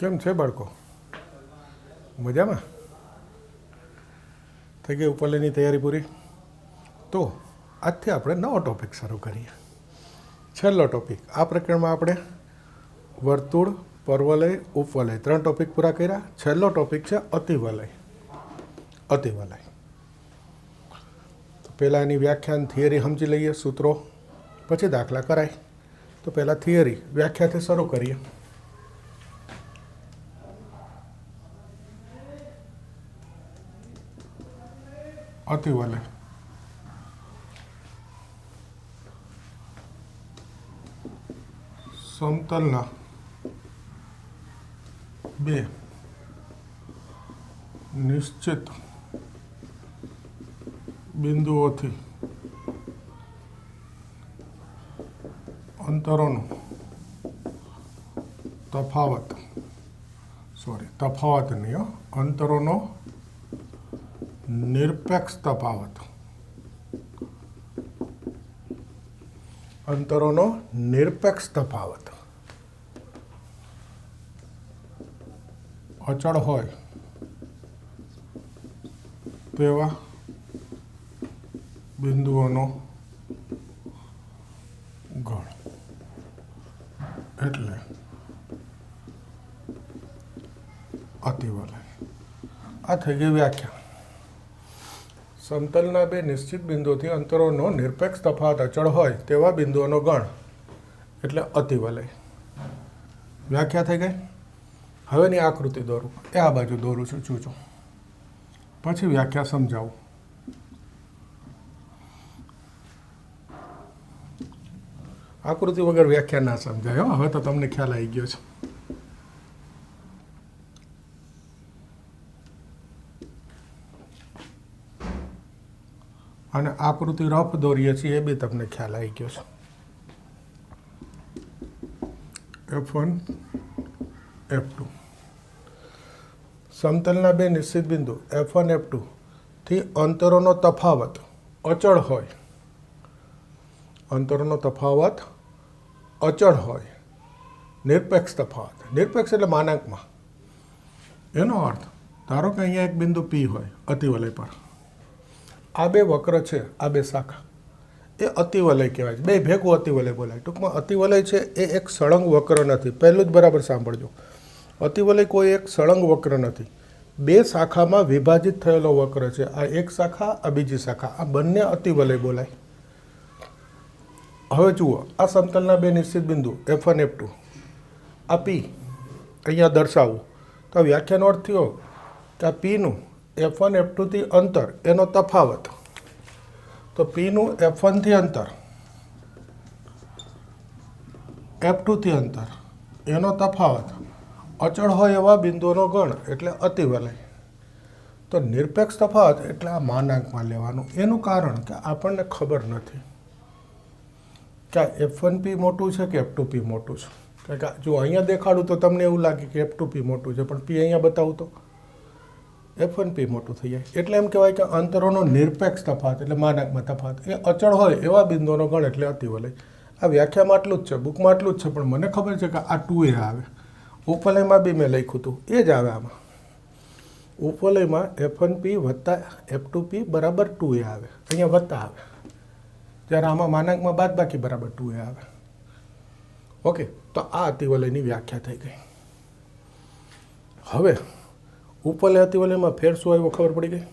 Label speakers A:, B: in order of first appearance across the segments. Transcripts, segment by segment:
A: કેમ છે બાળકો? મજામાં? થઈ ગઈ ઉપરલેની તૈયારી પૂરી? તો આજથી આપણે નવો ટૉપિક શરૂ કરીએ. છેલ્લો ટૉપિક. આ પ્રકરણમાં આપણે વર્તુળ, પરવલય, ઉપવલય 3 ટૉપિક પૂરા કર્યા. છેલ્લો ટૉપિક છે અતિવલય. અતિવલય તો પહેલાં એની વ્યાખ્યાન થિયરી સમજી લઈએ, સૂત્રો, પછી દાખલા કરાય. તો પહેલાં થિયરી વ્યાખ્યાથી શરૂ કરીએ. અતિવલય સમતલના બે નિશ્ચિત બિંદુઓથી અંતરોનો તફાવત નહીં, અંતરોનો નિરપેક્ષ તફાવત, અંતરોનો નિરપેક્ષ તફાવત અચળ હોય તેવા બિંદુઓનો ગણ એટલે અતિવલય. આ થઈ ગઈ વ્યાખ્યા. સમતલના બે નિશ્ચિત બિંદુઓથી અંતરોનો નિરપેક્ષ તફાવત અચળ હોય તેવા બિંદુઓનો ગણ એટલે અતિવલય. વ્યાખ્યા થઈ ગઈ. હવેની આકૃતિ દોરું. એ આ બાજુ દોરું છું, ચૂચું. પછી વ્યાખ્યા સમજાવું. આકૃતિ વગર વ્યાખ્યા ના સમજાય. હવે તો તમને ખ્યાલ આવી ગયો છે. અને આકૃતિ રફ દોરીએ છીએ એ બી તમને ખ્યાલ આવી ગયો છે. F1 F2 સમતલના બે નિશ્ચિત બિંદુ F1 F2 થી અંતરોનો તફાવત અચળ હોય, અંતરોનો તફાવત અચળ હોય, નિરપેક્ષ તફાવત. નિરપેક્ષ એટલે માનાંકમાં. એનો અર્થ ધારો કે અહીંયા એક બિંદુ P હોય અતિવલય પર. આ બે વક્ર છે, આ બે શાખા, એ અતિવલય કહેવાય છે. બે ભેગું અતિવલય બોલાય. ટૂંકમાં અતિવલય છે એ એક સળંગ વક્ર નથી. પહેલું જ બરાબર સાંભળજો. અતિવલય કોઈ એક સળંગ વક્ર નથી. બે શાખામાં વિભાજિત થયેલો વક્ર છે. આ એક શાખા, આ બીજી શાખા, આ બંને અતિવલય બોલાય. હવે જુઓ, આ સમતલના બે નિશ્ચિત બિંદુ F1 F2, આ P અહીંયા દર્શાવવું તો વ્યાખ્યાનો અર્થ થયો કે આ Pનું F1 F2 થી અંતર એનો તફાવત. તો Pનું F1 થી અંતર, F2 થી અંતર એનો તફાવત અચળ હોય એવા બિંદુઓનો ગણ એટલે અતિવલય. તો નિરપેક્ષ તફાવત એટલે આ માનાંકમાં લેવાનું. એનું કારણ કે આપણને ખબર નથી કે F1P મોટું છે કે F2P મોટું છે. કારણ કે જો અહીંયા દેખાડું તો તમને એવું લાગે કે F2P મોટું છે, પણ P અહીંયા બતાવું તો F1P મોટું થઈ જાય. એટલે એમ કહેવાય કે અંતરોનો નિરપેક્ષ તફાવત એટલે માનાંકમાં તફાવત એ અચળ હોય એવા બિંદુઓનો ગણ એટલે અતિવલય. આ વ્યાખ્યામાં આટલું જ છે, બુકમાં આટલું જ છે, પણ મને ખબર છે કે આ 2A આવે. ઉપવલયમાં બી મેં લખ્યું હતું, એ જ આવે આમાં. ઉપવલયમાં F1P વત્તા F2P બરાબર 2A આવે. અહીંયા વત્તા આવે, જ્યારે આમાં માનાંકમાં બાદબાકી બરાબર 2A આવે. ઓકે, તો આ અતિવલયની વ્યાખ્યા થઈ ગઈ. હવે ઉપવલય અતિવલયમાં ફેર શું આવ્યો ખબર પડી ગઈ.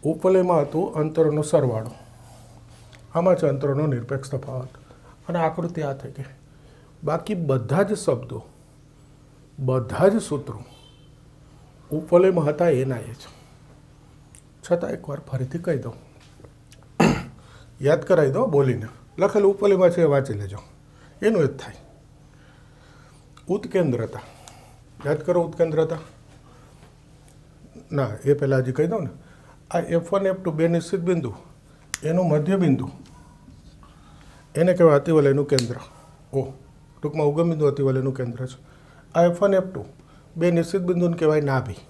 A: ઉપવલયમાં હતું અંતરોનો સરવાળો, આમાં છે અંતરોનો નિરપેક્ષ તફાવત. અને આકૃતિ આ થઈ ગઈ. બાકી બધા જ શબ્દો, બધા જ સૂત્રો ઉપવલયમાં હતા એના એ જ. છતાં એકવાર ફરીથી કહી દઉં, યાદ કરાવી દો બોલીને. લખેલું ઉપવલયમાં છે એ વાંચી લેજો, એનું જ થાય. ઉત્કેન્દ્રતા યાદ કરો. ઉત્કેન્દ્રતા ના, એ પહેલાં હજી કહી દઉં ને. આ F1 F2 બે નિશ્ચિત બિંદુ, એનું મધ્ય બિંદુ એને કહેવાય અતિવલયનું કેન્દ્ર. ટૂંકમાં ઉગમ બિંદુ અતિવલયનું કેન્દ્ર છે. આ F1 F2 બે નિશ્ચિત બિંદુને કહેવાય નાભી.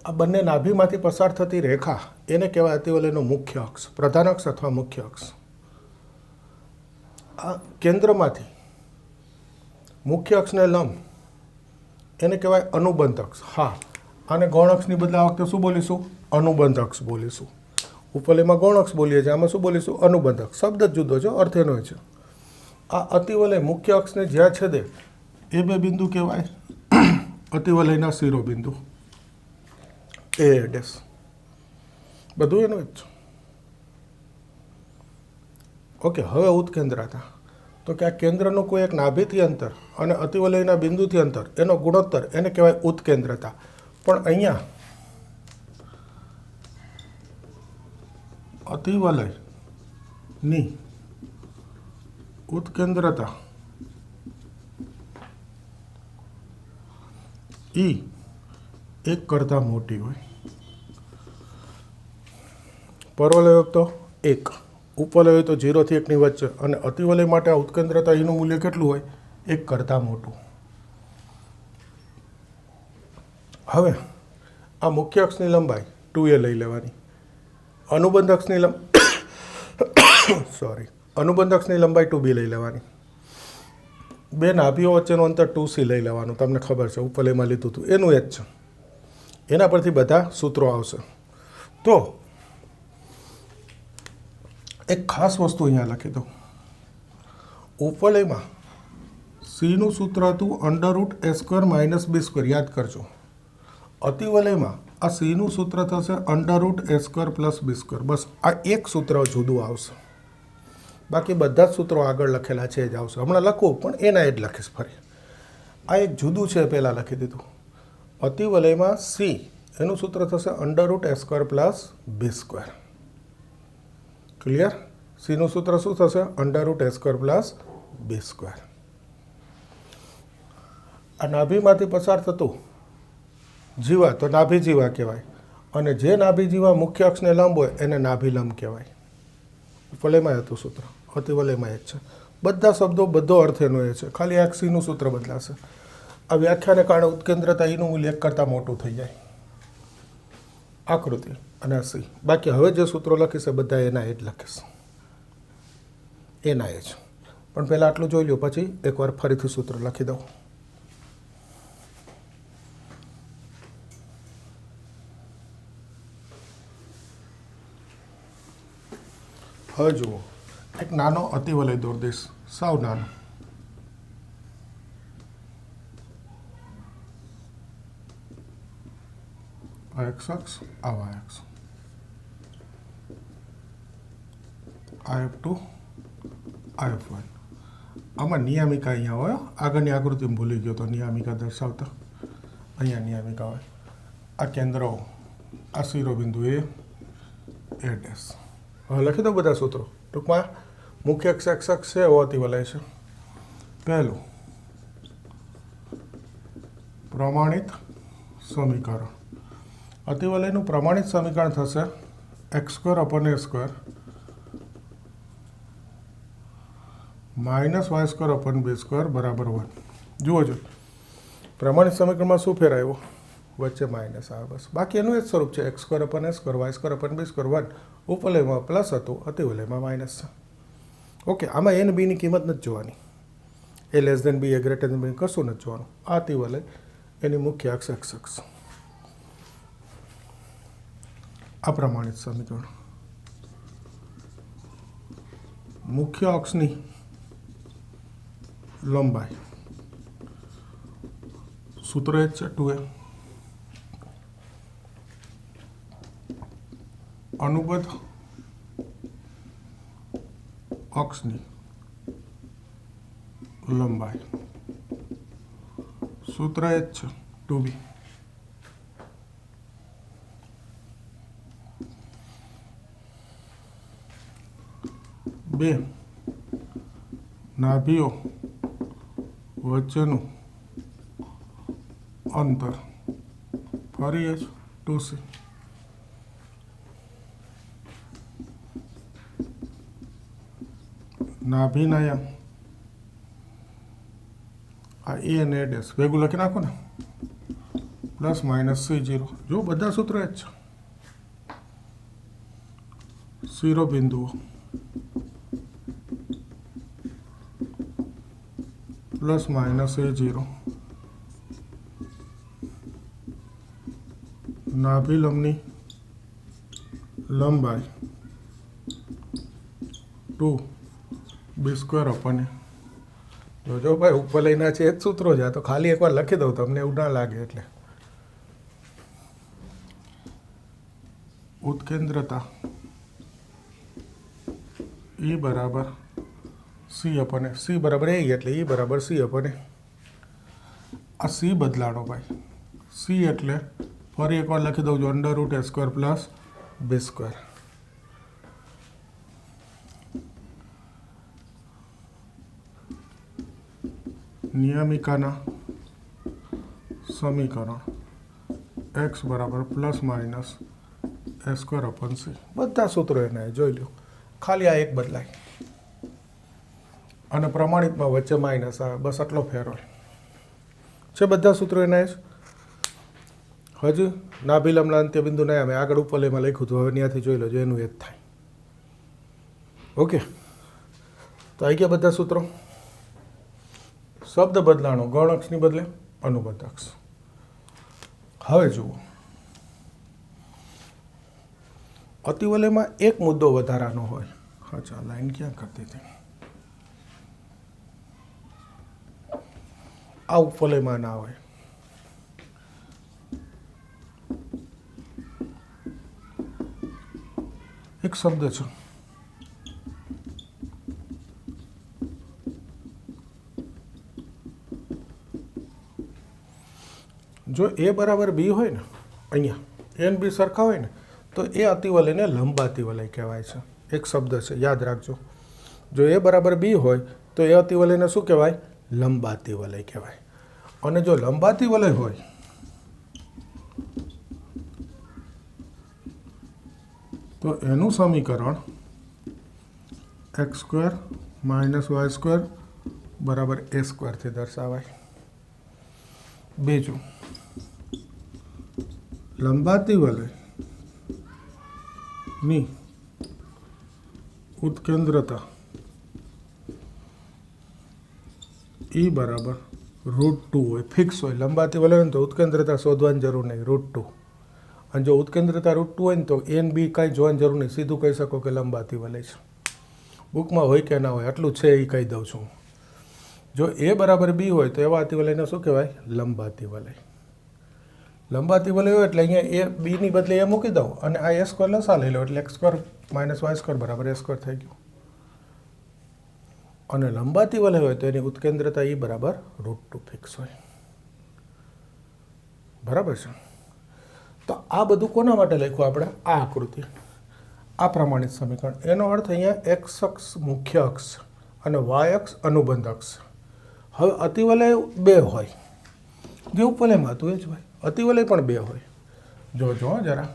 A: આ બંને નાભીમાંથી પસાર થતી રેખા એને કહેવાય અતિવલયનો મુખ્ય અક્ષ, પ્રધાન અક્ષ અથવા મુખ્ય અક્ષ. આ કેન્દ્રમાંથી મુખ્ય અક્ષને લંબ એને કહેવાય અનુબંધ અક્ષ. હા, આને ગૌણ અક્ષની બદલે આ વખતે શું બોલીશું? અનુબંધ અક્ષ બોલીશું. ઉપવલયમાં ગૌણ અક્ષ બોલીએ છીએ, આમાં શું બોલીશું? અનુબંધ અક્ષ. શબ્દ જ જુદો છે, અર્થ એનો છે. આ અતિવલય મુખ્ય અક્ષને જ્યાં છેદે એ બે બિંદુ કહેવાય અતિવલયના શિરોબિંદુ. એ ડેશ બધું એનું જ છે. ઓકે, હવે ઉત્કેન્દ્રતા. તો કે આ કેન્દ્રનું કોઈ એક નાભીથી અંતર અને અતિવલયના બિંદુથી અંતર એનો ગુણોત્તર એને કહેવાય ઉત્કેન્દ્રતા. પણ અહીંયા અતિવલયની ઉત્કેન્દ્રતા ઈ એક કરતાં મોટી હોય. પરવલય તો 1, ઉપવલય હોય તો 0 થી 1 ની વચ્ચે, અને અતિવલય માટે આ ઉત્કેન્દ્રતા ઈનું મૂલ્ય કેટલું હોય? 1 કરતાં મોટું. હવે આ મુખ્ય અક્ષની લંબાઈ 2a લઈ લેવાની. અનુબંધ અક્ષની અનુબંધ અક્ષની લંબાઈ 2b લઈ લેવાની. બે નાભીઓ વચ્ચેનું અંતર 2c લઈ લેવાનું. તમને ખબર છે, ઉપવલયમાં લીધું હતું એનું એ જ છે. એના પરથી બધા સૂત્રો આવશે. તો એક ખાસ વસ્તુ અહીંયા લખી દઉં. ઉપવલયમાં સીનું સૂત્ર હતું √a² - b². યાદ કરજો. અતિવલયમાં આ સીનું સૂત્ર થશે √a² + b². બસ આ એક સૂત્ર જુદું આવશે. બાકી બધા જ સૂત્રો આગળ લખેલા છે જ આવશે. હમણાં લખવું પણ એના એ જ લખીશ ફરી. આ એક જુદું છે, પહેલાં લખી દીધું. અતિવલયમાં સી એનું સૂત્ર થશે √a² + b². ક્લિયર? સીનું સૂત્ર શું થશે? √a² + b². આ નાભીમાંથી પસાર થતું જીવા તો નાભી જીવા કહેવાય, અને જે નાભી જીવા મુખ્ય અક્ષને લંબ હોય એને નાભી લંબ કહેવાય. ઉપવલયમાં હતું સૂત્ર, અતિવલયમાં જ છે. બધા શબ્દો બધો અર્થ એનો એ છે, ખાલી એક સીનું સૂત્ર બદલાશે. આ વ્યાખ્યાને કારણે ઉત્કેન્દ્રતા ઈનું મૂલ્ય 1 કરતાં મોટું થઈ જાય. આકૃતિ અને સી. બાકી હવે જે સૂત્રો લખીશ એ બધા એના એ જ લખીશ, એના એ જ. પણ પહેલાં આટલું જોઈ લો, પછી એકવાર ફરીથી સૂત્ર લખી દઉં. હવે જુઓ, એક નાનો અતિવલય દોર દઈશ, સાવ નાનો. આ એક્સ અક્ષ, આ એક્સ, આ F2, આ F1. આમાં નિયામિકા અહીંયા હોય. આગળની આકૃતિમાં ભૂલી ગયો તો નિયામિકા દર્શાવતા. અહીંયા નિયામિકા હોય. આ કેન્દ્રો, આ શિરોબિંદુ એ ડેશ. હવે લખી દો બધા સૂત્રો. ટૂંકમાં મુખ્ય અક્ષ એક્સ અક્ષ છે, એવો અતિવલય છે. પહેલું પ્રમાણિત સમીકરણ. અતિવલયનું પ્રમાણિત સમીકરણ થશે x² / a² - y² / b² = 1. જુઓ જો, પ્રમાણિત સમીકરણમાં શું ફેરાયો? વચ્ચે માઇનસ આવે, બસ. બાકી એનું એ જ સ્વરૂપ છે, x² / a² y² / b² 1. ઉપવલયમાં plus હતું, અતિવલયમાં માઇનસ છે. ઓકે, આમાં a ને b ની કિંમત નથી જોવાની. a b, a b કશું નથી જોવાનું. આ અતિવલય, એની મુખ્ય અક્ષ એક્સ અક્ષ. આ પ્રમાણિત સમીકરણ. મુખ્ય અક્ષની લંબાઈ સૂત્ર એ જ છે 2a. અનુબદ્ધ અક્ષની લંબાઈ સૂત્ર એ જ છે 2b. બે નાભીઓ વચ્ચેનું અંતર ફરી જ 2c. નાભીના આ એ અને a ડેશ ભેગું લખી નાખો ને, ±c0. જો બધા સૂત્રો જ છે. શિરોબિંદુઓ પ્લસ માઇનસ a0 નાભિલંબની લંબાઈ 2b² જોજો ભાઈ ઉપર લઈને છે એ જ સૂત્રો છે, તો ખાલી એકવાર લખી દઉં તમને એવું ના લાગે એટલે. ઉત્કેન્દ્રતા E બરાબર C/A, C બરાબર A એટલે E બરાબર C/A. આ C બદલાડો ભાઈ, C એટલે ફરી એકવાર લખી દઉં છું √a² પ્લસ b². નિયમિકાના સમીકરણ x બરાબર પ્લસ માઇનસ a²/c. બધા સૂત્રો એને જોઈ લો, ખાલી આ એક બદલાય અને પ્રમાણિતમાં વચ્ચે માઇનસ આવે, બસ આટલો ફેર હોય છે. બધા સૂત્રો એના જ. હજુ નાભિલંબના અંત્યબિંદુ નહીં આવે, આગળ ઉપવલયમાં લખ્યું હતું, હવે ત્યાંથી જોઈ લો, એનું એ જ થાય. ઓકે, તો આવી ગયા બધા સૂત્રો. શબ્દ બદલાણો, ગૌણ અક્ષની બદલે અનુબદ્ધ અક્ષ. હવે જુઓ, અતિવલયમાં એક મુદ્દો વધારાનો હોય. અચ્છા, લાઈન ક્યાં કરતી હતી? આ ઉપવલયમાં ના હોય. એક શબ્દ છે, જો a બરાબર b હોય ને, અહીંયા a અને b સરખા હોય ને, તો એ અતિવલયને લંબાતિવલય કહેવાય છે. એક શબ્દ છે, યાદ રાખજો. જો a બરાબર b હોય તો એ અતિવલયને શું કહેવાય? લંબાતિવલય કહેવાય. અને જો લંબાતિવલય હોય તો એનું સમીકરણ x² માઇનસ y² બરાબર a² થી દર્શાવાય. બીજું, લંબાતિવલયની ઉત્કેન્દ્રતા E બરાબર √2 હોય, ફિક્સ હોય. લંબાતિવલય હોય ને તો ઉત્કેન્દ્રતા શોધવાની જરૂર નહીં, √2. અને જો ઉત્કેન્દ્રતા √2 હોય ને તો A અને B કાંઈ જોવાની જરૂર નહીં, સીધું કહી શકો કે લંબાતિવલય છે. બુકમાં હોય કે ના હોય, આટલું છે એ કહી દઉં છું. જો A બરાબર B હોય તો એવા અતિવલયને શું કહેવાય? લંબાતિવલય. લંબાતિવલય હોય એટલે અહીંયા a b ની બદલે a મૂકી દઉં અને આ a² લસા લઈ લો એટલે x² માઇનસ y² બરાબર a² થઈ ગયું. અને લંબાતિવલય હોય તો એની ઉત્કેન્દ્રતા E બરાબર √2 ફિક્સ હોય. બરાબર છે. તો આ બધું કોના માટે લખ્યું આપણે? આ આકૃતિ, આ પ્રમાણિત સમીકરણ. એનો અર્થ અહીંયા x અક્ષ મુખ્ય અક્ષ અને y અક્ષ અનુબંધ અક્ષ. હવે અતિવલય બે હોય, જે ઉપવલયમાં હતું એ જ ભાઈ. અતિવલય પણ બે હોય. જોજો જરા,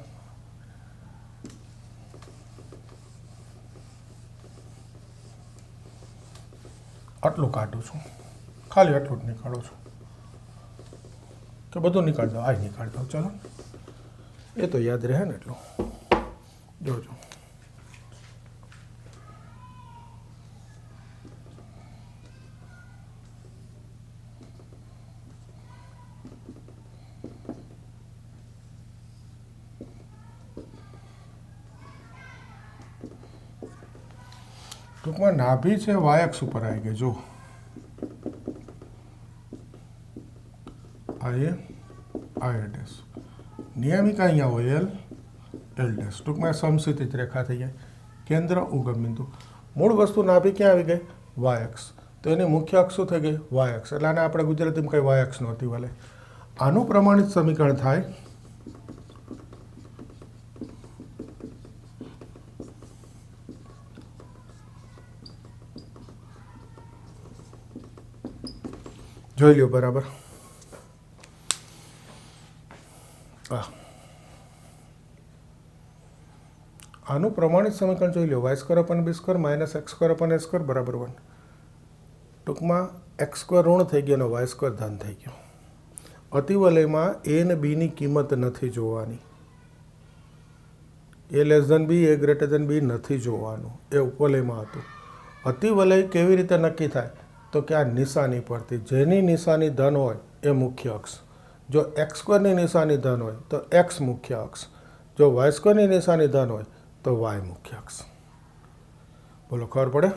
A: આટલું કાઢું છું, ખાલી આટલું જ નીકાળું છું કે બધું નીકાળી દો. આ નીકાળી દો, ચાલો, એ તો યાદ રહે ને એટલું. જોજો, ટૂંકમાં નાભી છે વાય અક્ષ ઉપર આવી ગઈ. જો આ એ ડેશ, નિયમિકા અહીંયા હોય L ડેશ. ટૂંકમાં સમસ્થિત રેખા થઈ જાય. કેન્દ્ર ઉગમ બિંદુ. મૂળ વસ્તુ નાભી ક્યાં આવી ગઈ? વાય અક્ષ. તો એની મુખ્ય અક્ષ શું થઈ ગઈ? વાય અક્ષ. એટલે આને આપણે ગુજરાતીમાં કઈ વાય અક્ષ નહોતી વલે. આનું પ્રમાણિત સમીકરણ થાય જોઈ લ્યો બરાબર. આનું પ્રમાણિત સમીકરણ જોઈ લો. y² / b² - x² / a² બરાબર 1. ટૂંકમાં x² ઋણ થઈ ગયો અને y² ધન થઈ ગયો. અતિવલયમાં a અને b ની કિંમત નથી જોવાની. a b, a b નથી જોવાનું. એ ઉપવલયમાં હતું. અતિવલય કેવી રીતે નક્કી થાય? તો કે આ નિશાની પરથી જેની નિશાની ધન હોય એ મુખ્ય અક્ષ, જો એક્સ સ્ક્વેરની નિશાની ધન હોય તો એક્સ મુખ્ય અક્ષ, જો વાય સ્ક્વેરની નિશાની ધન હોય તો વાય મુખ્ય અક્ષ. બોલો ખબર પડે?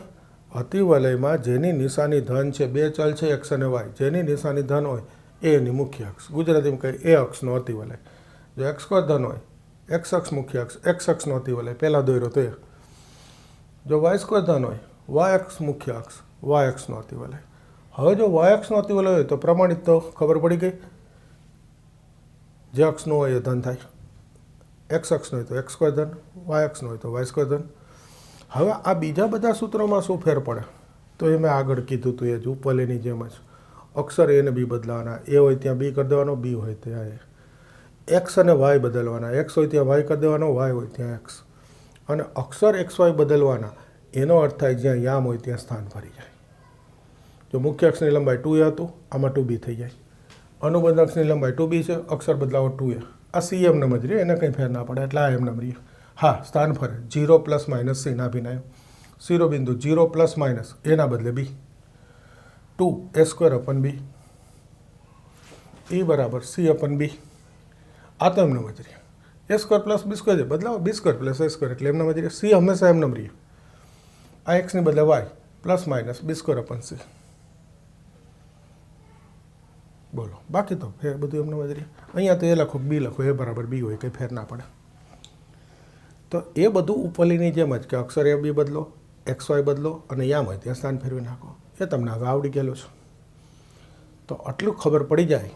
A: અતિવલયમાં જેની નિશાની ધન છે, બે ચલ છે એક્સ અને વાય, જેની નિશાની ધન હોય એ એની મુખ્ય અક્ષ. ગુજરાતીમાં કહીએ એ અક્ષનો અતિવલય. જો એક્સ સ્ક્વેર ધન હોય એક્સ અક્ષ મુખ્ય અક્ષ, એક્સ અક્ષનો અતિવલય પહેલાં દોર્યો તો એ. જો વાય સ્ક્વેર ધન હોય વાય અક્ષ મુખ્ય અક્ષ, વાય અક્ષનો અતિવલય. હવે જો વાય અક્ષનો અતિવલય હોય તો પ્રમાણિત તો ખબર પડી ગઈ, જે અક્ષનો હોય એ ધન થાય. એક્સ અક્ષનો હોય તો એક્સ સ્ક્વેર ધન, વાય અક્ષનો હોય તો વાય સ્ક્વેર ધન. હવે આ બીજા બધા સૂત્રોમાં શું ફેર પડે? તો એ મેં આગળ કીધું હતું એ જ ઉપવલયની જેમ જ અક્ષર એ ને બી બદલાવાના. એ હોય ત્યાં બી કરી દેવાનો, બી હોય ત્યાં એ. એક્સ અને વાય બદલવાના, એક્સ હોય ત્યાં વાય કરી દેવાનો, વાય હોય ત્યાં એક્સ. અને અક્ષર એક્સ વાય બદલવાના, એનો અર્થ થાય જ્યાં યામ હોય ત્યાં સ્થાન ફરી જાય. જો મુખ્ય અક્ષની લંબાઈ 2a હતું, આમાં 2b થઈ જાય. અનુબંધ અક્ષની લંબાઈ 2b છે, અક્ષર બદલાવો 2a. આ સી એમ નંબર જ રહે, એને કંઈ ફેર ના પડે એટલે આ એમ નંબર રહે. હા, સ્થાન ફરે 0 પ્લસ માઇનસ સી ના ભિનાયો. શિરોબિંદુ 0 પ્લસ માઇનસ એના બદલે બી. 2 a સ્ક્વેર અપન બી એ બરાબર સી અપન બી. આ તો એમ નંબર જ રહે. એ સ્ક્વેર પ્લસ બી સ્ક્વેર છે, બદલાવો બી સ્ક્વેર પ્લસ એ સ્ક્વેર એટલે એમ નંબર જ રહે. સી હંમેશા એમ નંબર રહે. આ એક્સની બદલે વાય પ્લસ માઇનસ બી સ્ક્વેર અપન સી. બોલો, બાકી તો ફેર બધું એમને જ રહે. અહીંયા તો એ લખો બી લખો, એ બરાબર બી હોય, કંઈ ફેર ના પડે. તો એ બધું ઉપવલયની જેમ જ કે અક્ષર એ બી બદલો, એક્સ વાય બદલો અને યામ હોય ત્યાં સ્થાન ફેરવી નાખો. એ તમને હવે આવડી ગયેલું છે. તો આટલું ખબર પડી જાય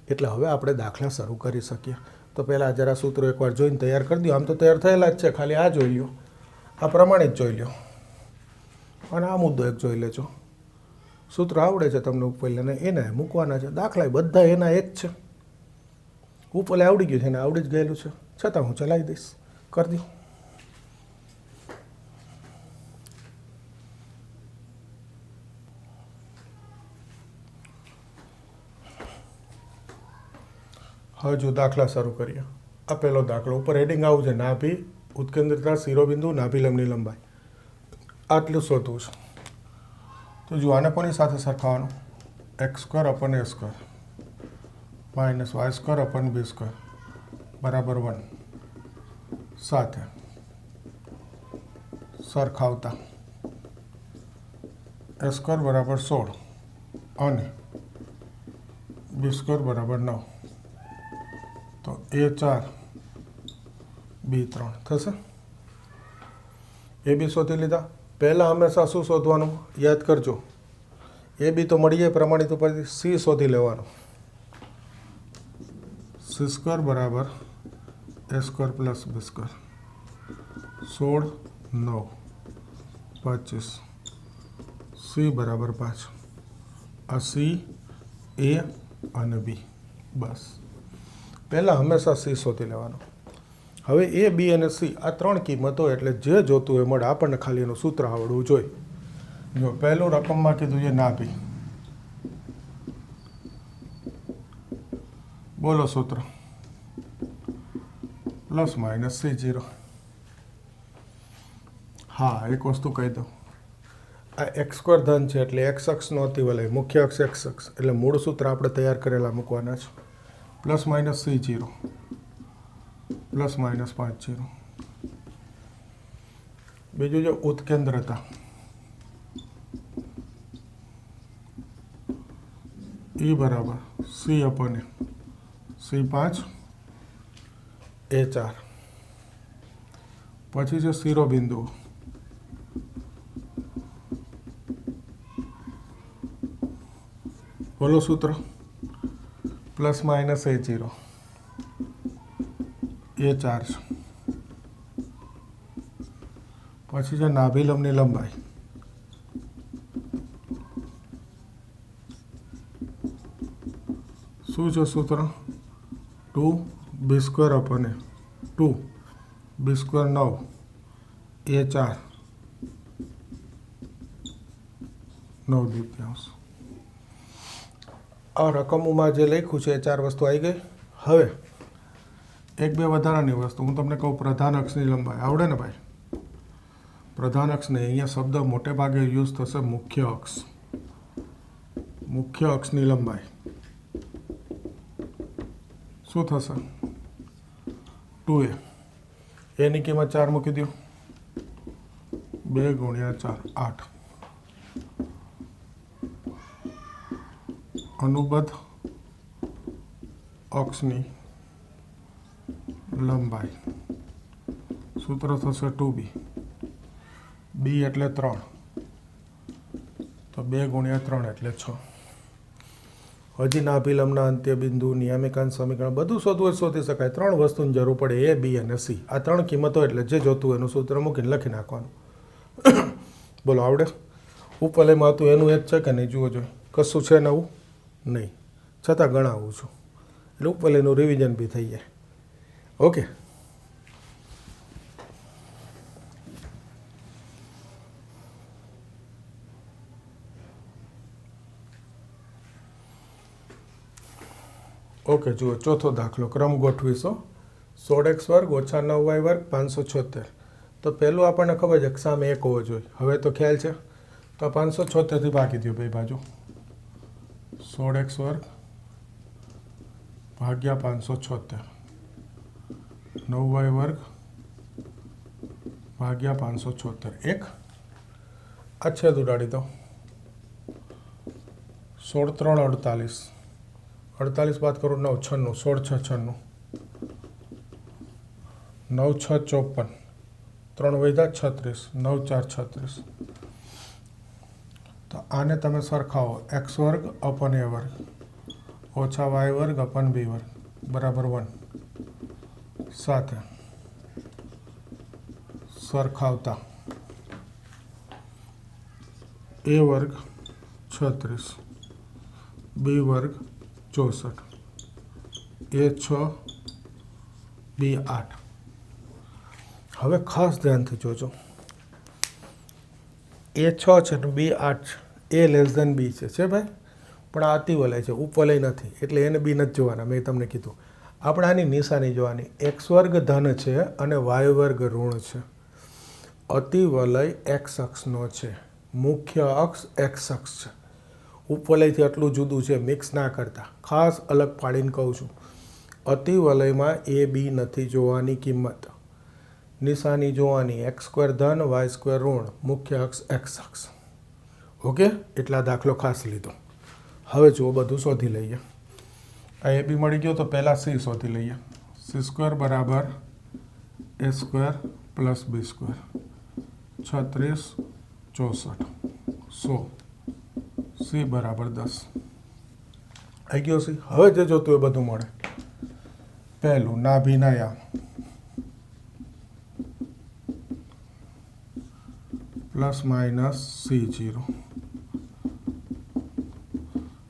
A: એટલે હવે આપણે દાખલા શરૂ કરી શકીએ. તો પહેલાં જરા સૂત્રો એકવાર જોઈને તૈયાર કરી દો. આમ તો તૈયાર થયેલા જ છે, ખાલી આ જોઈ લો, આ પ્રમાણિત જોઈ લો અને આ મુદ્દો એક જોઈ લેજો. સૂત્ર આવડે છે તમને ઉપવલયને, એને મૂકવાના છે. દાખલા બધા એના એક છે. ઉપવલય આવડી ગયું છે, એને આવડી જ ગયેલું છે, છતાં હું ચલાવી દઈશ, કરી દઉં. હવે જો દાખલા શરૂ કરીએ. આ પહેલો દાખલો ઉપર હેડિંગ આવું છે, નાભી ઉત્કેન્દ્રતા શિરોબિંદુ નાભિલંબની લંબાઈ, આટલું શોધવું છે. તો જો આને કોની સાથે સરખાવવાનું? X square upon a square minus y square upon b square બરાબર 1 સાથે સરખાવતા એ સ્ક્વેર બરાબર 16 અને બી સ્ક્વેર બરાબર 9. તો A4 B3 થશે. એ બી શોધી લીધા. પહેલાં હંમેશા શું શોધવાનું યાદ કરજો, એ બી તો મળી જાય પ્રમાણિત ઉપરથી. સી શોધી લેવાનું. સી સ્ક્વેર બરાબર એ સ્ક્વેર પ્લસ બી સ્ક્વેર 16 9 25. સી બરાબર 5. આ સી એ અને બી. બસ પહેલાં હંમેશા સી શોધી લેવાનું. હવે એ બી અને સી આ ત્રણ કિંમતો એટલે જે જોતું એ મળે. આપણને ખાલી એનું સૂત્ર આવડવું જોઈએ. જો પહેલું રકમમાં કીધું છે નાભી, બોલો સૂત્ર પ્લસ માઇનસ C0. હા, એક વસ્તુ કહી દઉં, આ એક્સ સ્ક્વેર ધન છે એટલે એક્સ અક્ષનો અતિવલય, મુખ્ય અક્ષ એક્સ અક્ષ એટલે મૂળ સૂત્ર આપણે તૈયાર કરેલા મૂકવાના છે. Plus minus C0 plus minus 5 0. બીજું જો ઉત્કેન્દ્રતા, E બરાબર C અપન એ C5 A4. પછી છે શિરોબિંદુ, બોલો સૂત્ર પ્લસ માઇનસ A0 A4 છે. પછી છે નાભિલંબની લંબાઈ, શું છે સૂત્ર? 2 બી સ્ક્વેર અપન એ 2 બી સ્ક્વેર 9 A4 9 દ્વિતીયાંશ. આ રકમોમાં જે લખ્યું છે એ 4 વસ્તુ આવી ગઈ. હવે એક બે વધારાની વસ્તુ હું તમને કહું. પ્રધાન અક્ષની લંબાઈ આવડે ને ભાઈ? પ્રધાન અક્ષને અહીંયા શબ્દ મોટે ભાગે યુઝ થશે મુખ્ય અક્ષ. મુખ્ય અક્ષની લંબાઈ શું થશે 2a એની કિંમત 4 મૂકી દો 2 × 4 8 અનુબદ્ધ અક્ષની લંબાઈ સૂત્ર થશે 2b b એટલે 3 તો 2 × 3 એટલે 6 હજી નાભિલંબના અંત્ય બિંદુ નિયામિકાંશ સમીકરણ બધું શોધવું શોધી શકાય 3 વસ્તુની જરૂર પડે a b અને c આ 3 કિંમતો એટલે જે જોતું એનું સૂત્ર મૂકીને લખી નાખવાનું બોલો આવડે ઉપવલયમાં હતું એનું એક છે કે નહીં જુઓ જોઈએ કશું છે નવું નહીં છતાં ગણાવું છું એટલે ઉપવલયનું રિવિઝન બી થઈ જાય ઓકે ઓકે જુઓ ચોથો દાખલો ક્રમ ગોઠવીશો 16x² - 9y² 576 તો પહેલું આપણને ખબર છે કે સામે 1 હોવો જોઈએ હવે તો ખ્યાલ છે તો 576થી ભાગી દો બે બાજુ 16x² ભાગ્યા 576 9y² ભાગ્યા 576 1 આ છેદ ઉડાડી દો 16 3 48 48 बात करो 9 96 16 6 96 9 6 54 3 वैदा 36 9 4 36 तो आने तमे सरखाओ x² अपन a² ओछा y² अपन b² बराबर 1 साथे सरखावता a² 36 b² 64 a6 b8 હવે ખાસ ધ્યાનથી જોજો a6 છે ને b8 છે a લેસ ધેન b છે ભાઈ પણ આ અતિવલય છે ઉપવલય નથી એટલે એને બી નથી જોવાના મેં તમને કીધું આપણે આની નિશાની જોવાની x² ધન છે અને y² ઋણ છે અતિવલય x અક્ષનો છે મુખ્ય અક્ષ x અક્ષ છે ઉપવલયથી આટલું જુદું છે મિક્સ ના કરતા ખાસ અલગ પાડીને કહું છું અતિવલયમાં એ બી નથી જોવાની કિંમત નિશાની જોવાની x² ધન y² ઋણ મુખ્ય અક્ષ x અક્ષ ઓકે એટલા દાખલો ખાસ લીધો હવે જુઓ બધું શોધી લઈએ આ એ બી મળી ગયો તો પહેલાં c શોધી લઈએ c² બરાબર a² પ્લસ b² 36 64 100 c બરાબર 10 આવી ગયો સી હવે જે જોતું એ બધું મળે પહેલું નાભિનયા પ્લસ માઇનસ c0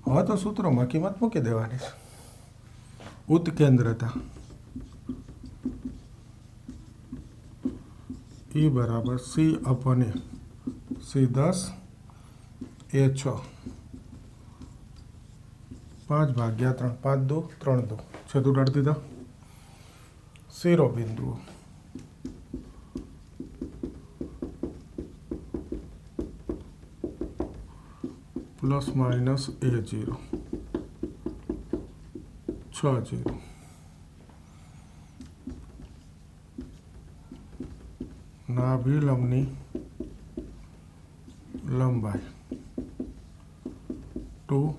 A: હવે તો સૂત્રોમાં કિંમત મૂકી દેવાની છે ઉત્કેન્દ્રતા e બરાબર c upon a c10 a6 5 ભાગ્યા 3 5 2 3 2 છેદ ઉડાડી દીધા શિરોબિંદુઓ પ્લસ માઇનસ a0 6 0 નાભિલંબની લંબાઈ 2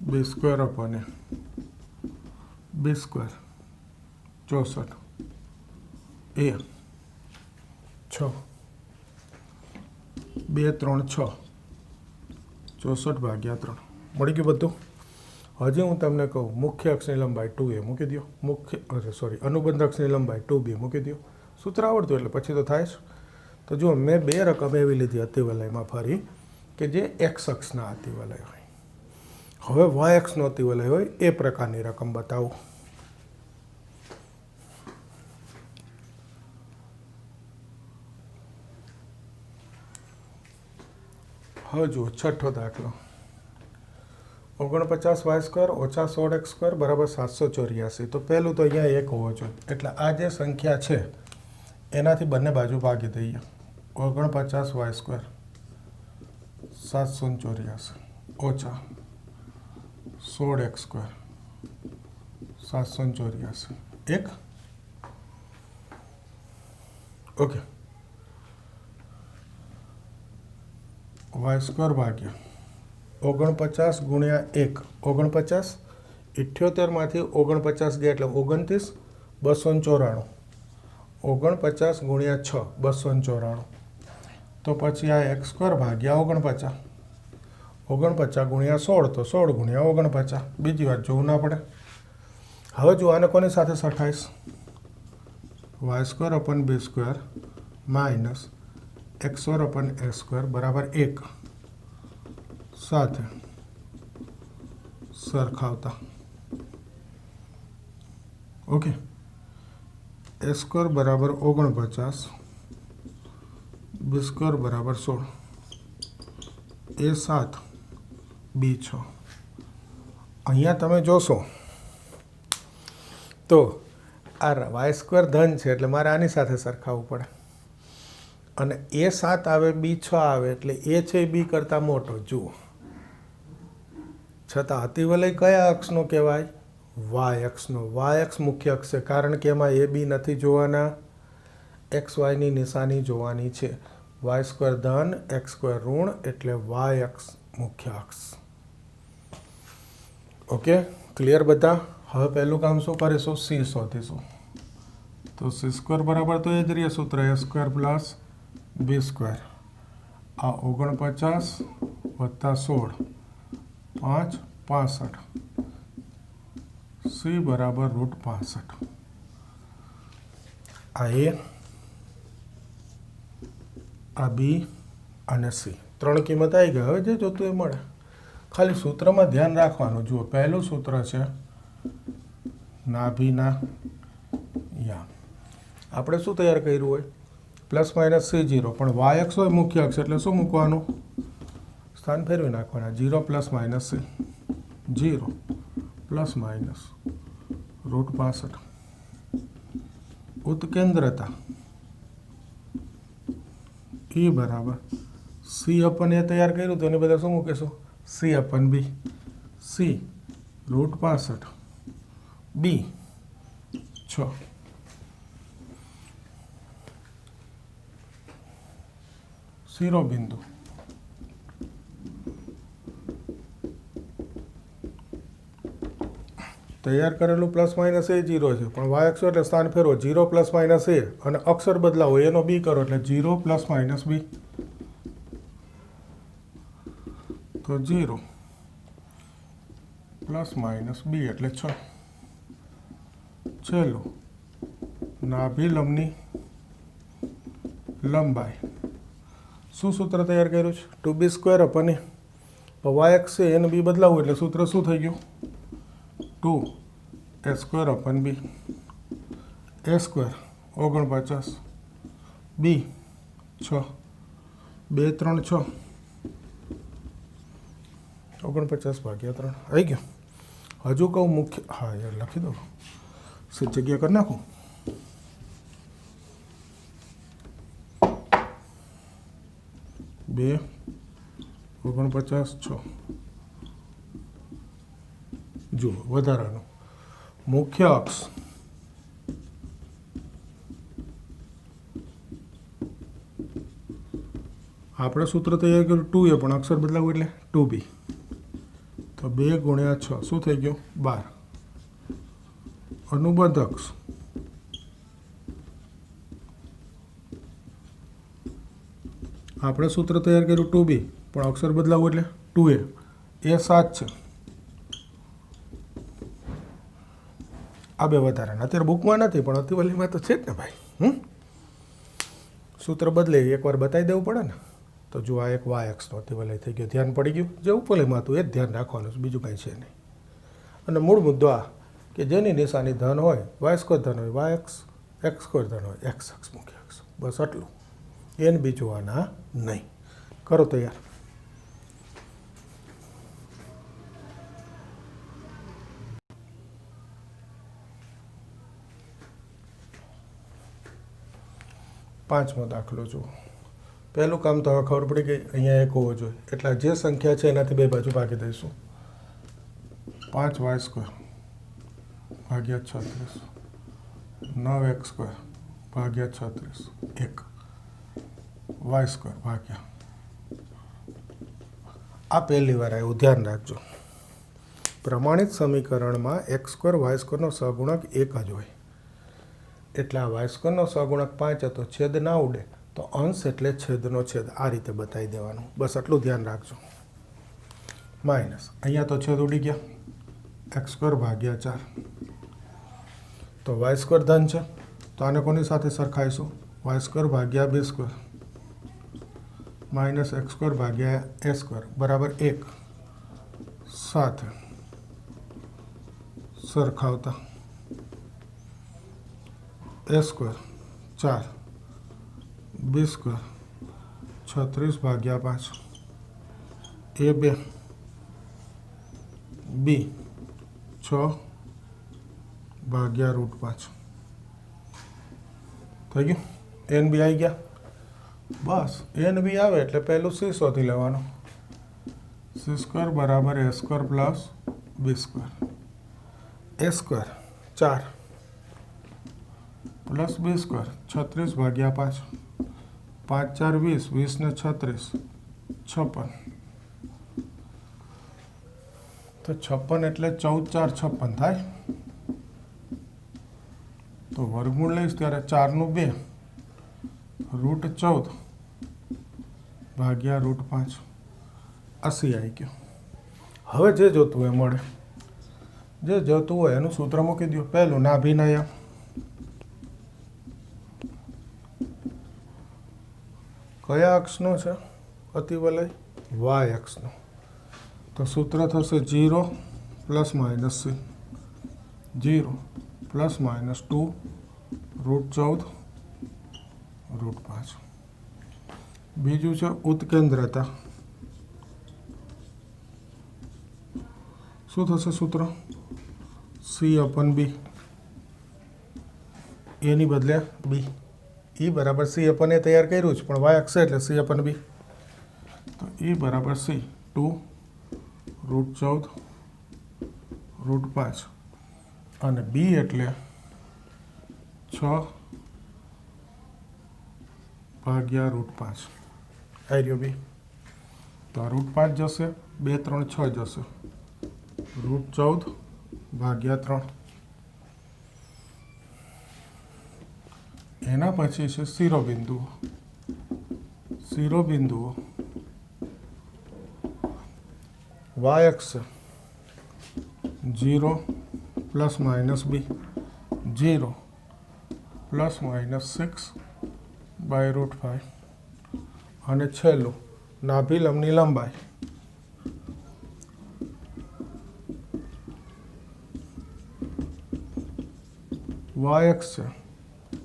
A: b² upon a b² 64 a 6 2 3 6 64 ભાગ્યા 3 મળી ગયું બધું હજી હું તમને કહું મુખ્ય અક્ષની લંબાઈ 2a મૂકી દો અનુબંધ અક્ષની લંબાઈ 2b મૂકી દો સૂત્ર આવડતું એટલે પછી તો થાય જ તો જુઓ મેં બે રકમ એવી લીધી અતિવલયમાં ફરી કે જે x અક્ષના અતિવલય હોય હવે y અક્ષનો અતિવલય હોય એ પ્રકારની રકમ બતાવું હવે જુઓ છઠ્ઠો દાખલો 49y² ઓછા 16x² બરાબર 784 તો પહેલું તો અહીંયા 1 હોવો જોઈએ એટલે આ જે સંખ્યા છે એનાથી બંને બાજુ ભાગી દઈએ 49y² 784 ઓછા 16x², 784 એક ઓકે y² ભાગ્યા 49 ગુણ્યા 1 49 78માંથી 49 ગયા એટલે 29 294 49 ગુણ્યા 6 294 તો પછી આ x² ભાગ્યા 49 49 ગુણ્યા 16 તો 16 ગુણ્યા 49 બીજી વાત જોવું ના પડે. હવે જો આને કોની સાથે સરખાઈશ y²/b² માઇનસ x²/a² બરાબર 1 સાથે સરખાવતા ઓકે a² બરાબર 49 b² બરાબર 16 a7 b6 અહીંયા તમે જોશો તો આ y² ધન છે એટલે મારે આની સાથે સરખાવવું પડે અને a7 આવે b6 આવે એટલે એ છે બી કરતાં મોટો જુઓ છતાં અતિવલય કયા અક્ષનો કહેવાય y અક્ષનો y અક્ષ મુખ્ય અક્ષ છે કારણ કે એમાં એ બી નથી જોવાના xyની નિશાની જોવાની છે y² ધન x² ઋણ એટલે y અક્ષ મુખ્ય અક્ષ ઓકે ક્લિયર બધા. હવે પહેલું કામ શું કરીશું c શોધીશું તો c² બરાબર તો એ જ રહીએ સૂત્ર a² પ્લસ b² આ 49 વત્તા 16 5 65 c બરાબર √65 આ a આ બી અને સી ત્રણ કિંમત આવી ગઈ. હવે જે જોતું એ મળે ખાલી સૂત્રમાં ધ્યાન રાખવાનું. જુઓ પહેલું સૂત્ર છે નાભીના યામ આપણે શું તૈયાર કર્યું હોય +- c0 પણ y અક્ષ હોય મુખ્ય અક્ષ એટલે શું મૂકવાનું સ્થાન ફેરવી નાખવાના 0 ± c 0 ± √65 ઉત્કેન્દ્રતા E બરાબર c/a તૈયાર કર્યું તો એની બધા શું મૂકીશું c/b c √65 b 6 શિરોબિંદુ તૈયાર કરેલું +- a 0 છે પણ y અક્ષર એટલે સ્થાન ફેરવો 0 ± a અને અક્ષર બદલાવો એનો b કરો એટલે 0 ± b તો 0 ± b એટલે 6. છેલ્લું નાભિલંબની લંબાઈ શું સૂત્ર તૈયાર કર્યું છે 2b² અપન a y અક્ષ છે એને b બદલાવવું એટલે સૂત્ર શું થઈ ગયું 2a² અપન b a² 49 b 6 2 3 6 49 ભાગ્યા 3 આવી ગયો. હજુ કહું મુખ્ય હા યાર લખી દો જગ્યા કરી નાખું 2 49 6 જુઓ વધારાનું મુખ્ય અક્ષ આપણે સૂત્ર તૈયાર કર્યું 2a પણ અક્ષર બદલાવું એટલે 2b તો 2 × 6 શું થઈ ગયું 12. અનુબંધ અક્ષ આપણે સૂત્ર તૈયાર કર્યું 2b પણ અક્ષર બદલાવું એટલે 2a એ 7 છે. આ બે વધારાના અત્યારે બુકમાં નથી પણ અતિવલીમાં તો છે જ ને ભાઈ. સૂત્ર બદલે એકવાર બતાવી દેવું પડે ને. તો જો આ એક y અક્ષનો અતિવલય થઈ ગયો ધ્યાન પડી ગયું જે ઉપવલયમાં હતું એ જ ધ્યાન રાખવાનું છે બીજું કંઈ છે નહીં. અને મૂળ મુદ્દો આ કે જેની નિશાની ધન હોય y² ધન હોય y અક્ષ x² ધન હોય x અક્ષ મુખ્ય અક્ષ બસ આટલું એને બી જોવાના નહીં. કરો તૈયાર. પાંચમો દાખલો જુઓ. પહેલું કામ તો હવે ખબર પડી ગઈ અહીંયા એક હોવો જોઈએ એટલે જે સંખ્યા છે એનાથી બે બાજુ ભાગી દઈશું. 5y² ભાગ્યા 36 9x² ભાગ્યા 36 1 y² ભાગ્યા આ પહેલી વાર આવ્યું, ધ્યાન રાખજો. પ્રમાણિત સમીકરણમાં x² y² નો સહગુણક 1 જ હોય, એટલે આ y² નો સહગુણક 5 હતો, છેદ ના ઉડે તો અંશ એટલે છેદનો છેદ આ રીતે બતાવી દેવાનું. બસ આટલું ધ્યાન રાખજો. માઇનસ અહીંયા તો છેદ ઉડી ગયા, x² ભાગ્યા 4 તો y² ધન છે તો આને કોની સાથે સરખાઈશું? y² ભાગ્યા b² માઇનસ x² ભાગ્યા a² બરાબર 1 સાથે સરખાવતા a² 4 b² 36 ભાગ્યા 5 a2 b 6 ભાગ્યા √5 થઈ ગયું. a ને b આવી ગયા. બસ a ને b આવે એટલે પહેલું c શોધી લેવાનું. c² બરાબર a² plus b². a² 4 plus b² 36 ભાગ્યા 5 5 4 20 20 ને 36 56 તો 56 એટલે 14 4 56 થાય. તો વર્ગમૂળ લઈશ ત્યારે 4 નું 2 √14 ભાગ્યા √5 80 આવી ગયો. હવે જે જોતું હોય મળે, જે જોતું હોય એનું સૂત્ર મૂકી દો. પહેલું નાભિનય કયા અક્ષનો છે? અતિવલય y અક્ષનો. તો સૂત્ર થશે 0 ± c 0 ± 2 √14 √5. બીજું છે ઉત્કેન્દ્રતા. શું થશે સૂત્ર? c/b. એની બદલે b. e બરાબર c/a તૈયાર કર્યું છે પણ y અક્ષ એટલે c/b. તો e બરાબર c 2 √14 √5 અને b એટલે 6 ભાગ્યા √5 આવી રહ્યો b. તો આ √5 જશે, 2 3 6 જશે, √14 ભાગ્યા 3. એના પછી છે શિરોબિંદુઓ. શિરોબિંદુઓ y અક્ષ 0 ± b 0 ± 6/√5 અને છેલ્લું નાભિલંબની લંબાઈ. y અક્ષ છે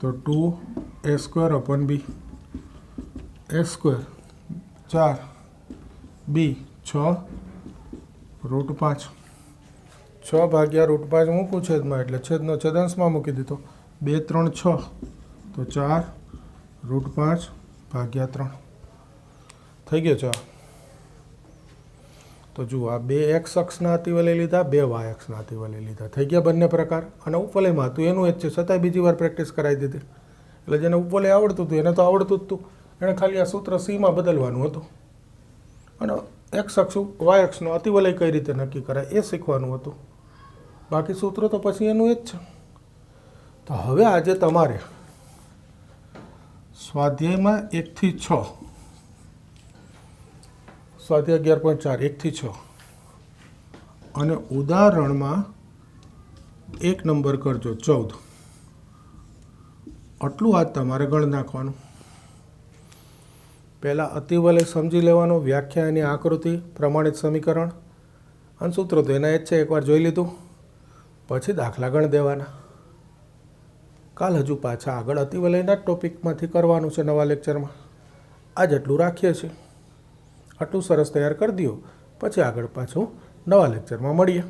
A: તો 2a²/b a² 4 b 6 √5 6 ભાગ્યા √5 મૂકું છેદમાં એટલે છેદનો છેદ અંશમાં મૂકી દીધો. 2 3 6 તો 4 √5 ભાગ્યા 3 થઈ ગયો. ચાલો તો જુઓ, આ 2 x અક્ષના અતિવલય લીધા, 2 y અક્ષના અતિવલય લીધા. થઈ ગયા બંને પ્રકાર. અને ઉપવલયમાં હતું એનું જ છે, છતાંય બીજી વાર પ્રેક્ટિસ કરાવી દીધી. એટલે જેને ઉપવલય આવડતું હતું એને તો આવડતું જ હતું, એણે ખાલી આ સૂત્ર c માં બદલવાનું હતું અને x અક્ષ y અક્ષનો અતિવલય કઈ રીતે નક્કી કરાય એ શીખવાનું હતું. બાકી સૂત્ર તો પછી એનું એ જ છે. તો હવે આજે તમારે સ્વાધ્યાયમાં 1 થી 6, સ્વાધ્યાય 11.4 1 થી 6 અને ઉદાહરણમાં 1 નંબર કરજો 14. આટલું આજ તમારે ગણ નાખવાનું. પહેલાં અતિવલય સમજી લેવાનો, વ્યાખ્યા, એની આકૃતિ, પ્રમાણિત સમીકરણ અને સૂત્રો તો એના જ છે, એકવાર જોઈ લીધું. પછી દાખલા ગણ દેવાના. કાલ હજુ પાછા આગળ અતિવલયના જ ટોપિકમાંથી કરવાનું છે નવા લેક્ચરમાં. આજ એટલું રાખીએ છીએ. આટલું સરસ તૈયાર કરી દો, પછી આગળ પાછું નવા લેક્ચરમાં મળીએ.